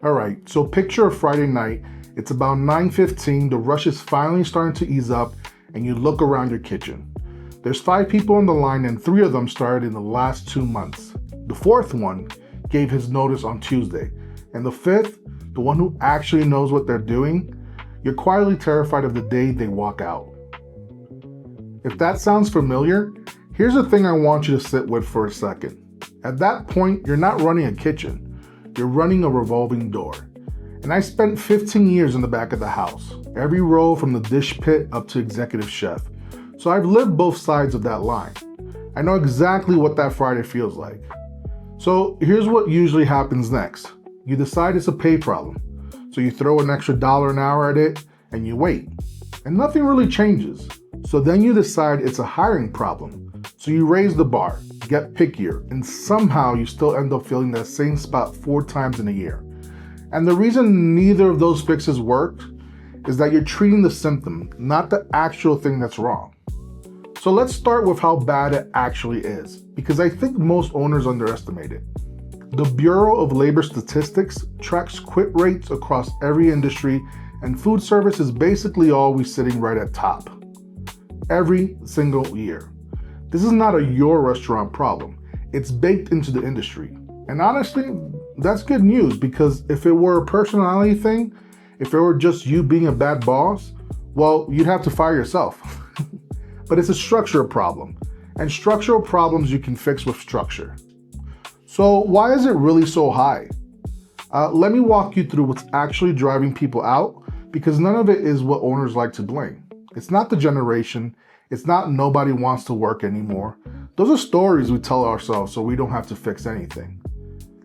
All right, so picture a Friday night. It's about 9:15, the rush is finally starting to ease up, and you look around your kitchen. There's 5 people on the line, and 3 of them started in the last 2 months. The 4th one gave his notice on Tuesday, and the 5th, the one who actually knows what they're doing, you're quietly terrified of the day they walk out. If that sounds familiar, here's the thing I want you to sit with for a second. At that point, you're not running a kitchen, you're running a revolving door. And I spent 15 years in the back of the house, every row from the dish pit up to executive chef. So I've lived both sides of that line. I know exactly what that Friday feels like. So here's what usually happens next. You decide it's a pay problem. So you throw an extra $1 an hour at it and you wait. And nothing really changes. So then you decide it's a hiring problem. So you raise the bar, get pickier, and somehow you still end up filling that same spot 4 times in a year. And the reason neither of those fixes worked is that you're treating the symptom, not the actual thing that's wrong. So let's start with how bad it actually is, because I think most owners underestimate it. The Bureau of Labor Statistics tracks quit rates across every industry, and food service is basically always sitting right at top. Every single year. This is not a your restaurant problem. It's baked into the industry. And honestly, that's good news, because if it were a personality thing, if it were just you being a bad boss, well, you'd have to fire yourself. But it's a structural problem, and structural problems you can fix with structure. So why is it really so high? Let me walk you through what's actually driving people out, because none of it is what owners like to blame. It's not the generation. It's not nobody wants to work anymore. Those are stories we tell ourselves so we don't have to fix anything.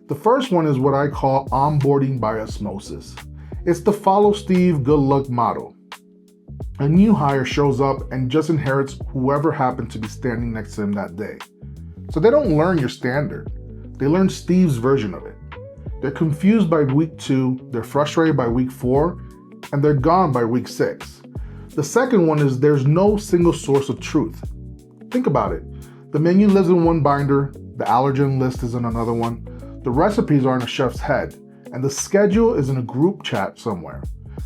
The first one is what I call onboarding by osmosis. It's the follow Steve good luck model. A new hire shows up and just inherits whoever happened to be standing next to him that day. So they don't learn your standard. They learn Steve's version of it. They're confused by week 2, they're frustrated by week 4, and they're gone by week 6. The second one is there's no single source of truth. Think about it. The menu lives in one binder, the allergen list is in another one, the recipes are in a chef's head, and the schedule is in a group chat somewhere.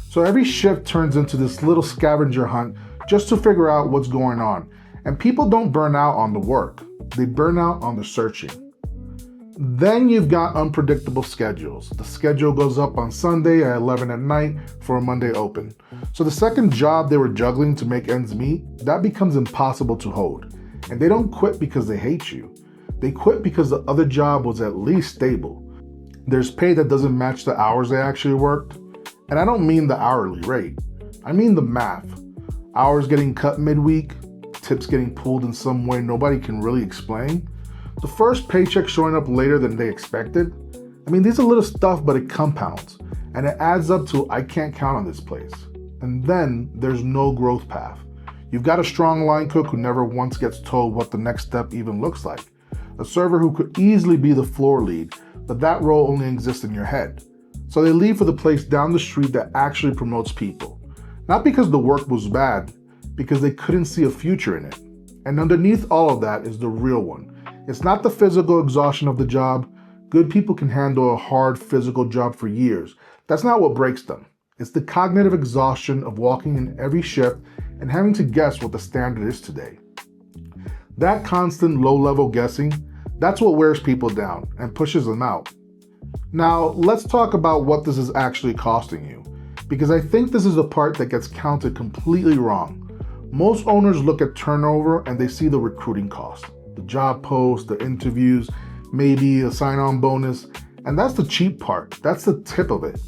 So every shift turns into this little scavenger hunt just to figure out what's going on. And people don't burn out on the work, they burn out on the searching. Then you've got unpredictable schedules. The schedule goes up on Sunday at 11 at night for a Monday open. So the second job they were juggling to make ends meet, that becomes impossible to hold. And they don't quit because they hate you. They quit because the other job was at least stable. There's pay that doesn't match the hours they actually worked. And I don't mean the hourly rate. I mean the math. Hours getting cut midweek, tips getting pulled in some way nobody can really explain. The first paycheck showing up later than they expected. I mean, these are little stuff, but it compounds. And it adds up to, I can't count on this place. And then there's no growth path. You've got a strong line cook who never once gets told what the next step even looks like. A server who could easily be the floor lead, but that role only exists in your head. So they leave for the place down the street that actually promotes people. Not because the work was bad, because they couldn't see a future in it. And underneath all of that is the real one. It's not the physical exhaustion of the job. Good people can handle a hard physical job for years. That's not what breaks them. It's the cognitive exhaustion of walking in every shift and having to guess what the standard is today. That constant low-level guessing, that's what wears people down and pushes them out. Now, let's talk about what this is actually costing you, because I think this is the part that gets counted completely wrong. Most owners look at turnover and they see the recruiting cost, the job post, the interviews, maybe a sign-on bonus, and that's the cheap part. That's the tip of it.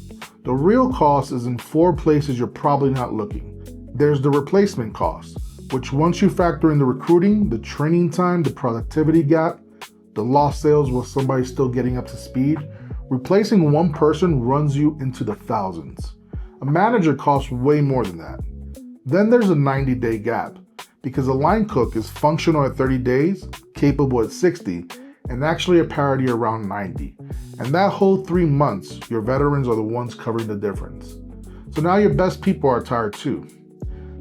The real cost is in 4 places you're probably not looking. There's the replacement cost, which once you factor in the recruiting, the training time, the productivity gap, the lost sales with somebody still getting up to speed, replacing one person runs you into the thousands. A manager costs way more than that. Then there's a 90-day gap, because a line cook is functional at 30 days, capable at 60, and actually a parity around 90. And that whole 3 months, your veterans are the ones covering the difference. So now your best people are tired too.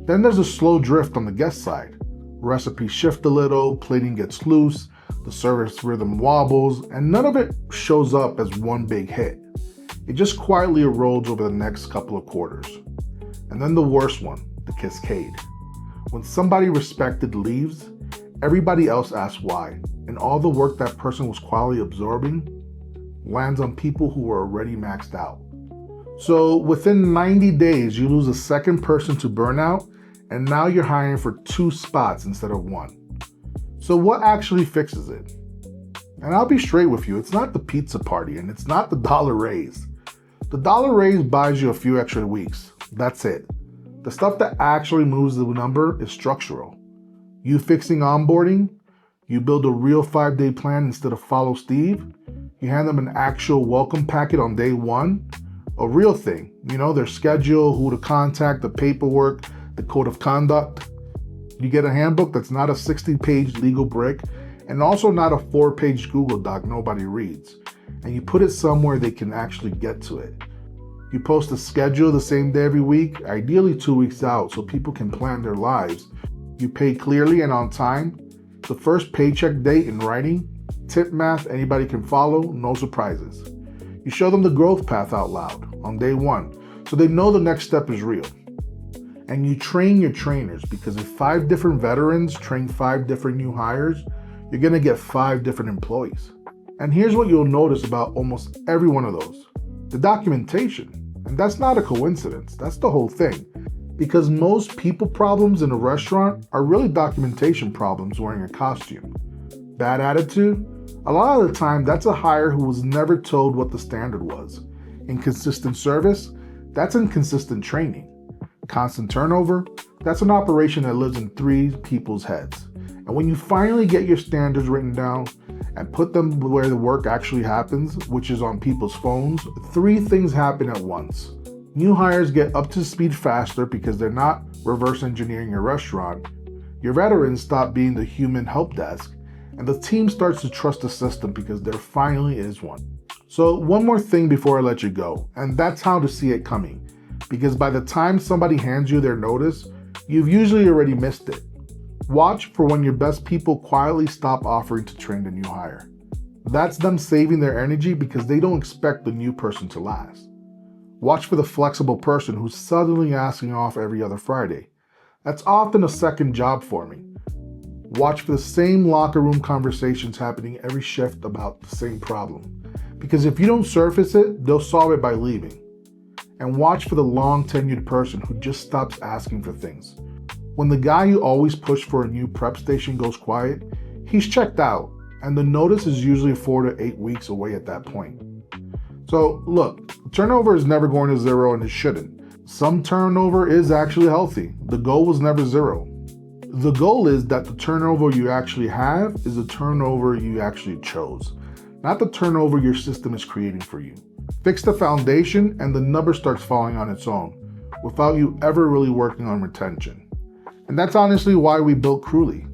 Then there's a slow drift on the guest side. Recipes shift a little, plating gets loose, the service rhythm wobbles, and none of it shows up as one big hit. It just quietly erodes over the next couple of quarters. And then the worst one, the cascade. When somebody respected leaves, everybody else asks why, and all the work that person was quietly absorbing lands on people who were already maxed out. So within 90 days, you lose a second person to burnout, and now you're hiring for 2 spots instead of 1. So what actually fixes it? And I'll be straight with you, it's not the pizza party, and it's not the dollar raise. The dollar raise buys you a few extra weeks. That's it. The stuff that actually moves the number is structural. You fixing onboarding, you build a real 5-day plan instead of follow Steve, you hand them an actual welcome packet on day 1, a real thing, their schedule, who to contact, the paperwork, the code of conduct. You get a handbook that's not a 60-page legal brick and also not a 4-page Google Doc nobody reads. And you put it somewhere they can actually get to it. You post a schedule the same day every week, ideally 2 weeks out so people can plan their lives. You pay clearly and on time. The first paycheck date in writing, tip math anybody can follow, no surprises. You show them the growth path out loud on day 1 so they know the next step is real. And you train your trainers, because if 5 different veterans train 5 different new hires, you're going to get 5 different employees. And here's what you'll notice about almost every one of those: the documentation. And that's not a coincidence, that's the whole thing. Because most people problems in a restaurant are really documentation problems wearing a costume. Bad attitude? A lot of the time, that's a hire who was never told what the standard was. Inconsistent service? That's inconsistent training. Constant turnover? That's an operation that lives in 3 people's heads. And when you finally get your standards written down and put them where the work actually happens, which is on people's phones, 3 things happen at once. New hires get up to speed faster because they're not reverse engineering your restaurant. Your veterans stop being the human help desk, and the team starts to trust the system because there finally is one. So one more thing before I let you go, and that's how to see it coming. Because by the time somebody hands you their notice, you've usually already missed it. Watch for when your best people quietly stop offering to train the new hire. That's them saving their energy because they don't expect the new person to last. Watch for the flexible person who's suddenly asking off every other Friday. That's often a second job for me. Watch for the same locker room conversations happening every shift about the same problem. Because if you don't surface it, they'll solve it by leaving. And watch for the long-tenured person who just stops asking for things. When the guy you always push for a new prep station goes quiet, he's checked out, and the notice is usually 4 to 8 weeks away at that point. So look, turnover is never going to 0, and it shouldn't. Some turnover is actually healthy. The goal was never 0. The goal is that the turnover you actually have is the turnover you actually chose, not the turnover your system is creating for you. Fix the foundation and the number starts falling on its own without you ever really working on retention. And that's honestly why we built Crewli.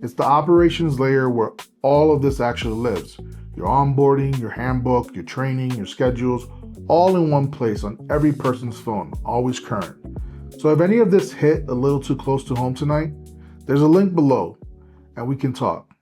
It's the operations layer where all of this actually lives. Your onboarding, your handbook, your training, your schedules, all in one place on every person's phone, always current. So if any of this hit a little too close to home tonight, there's a link below and we can talk.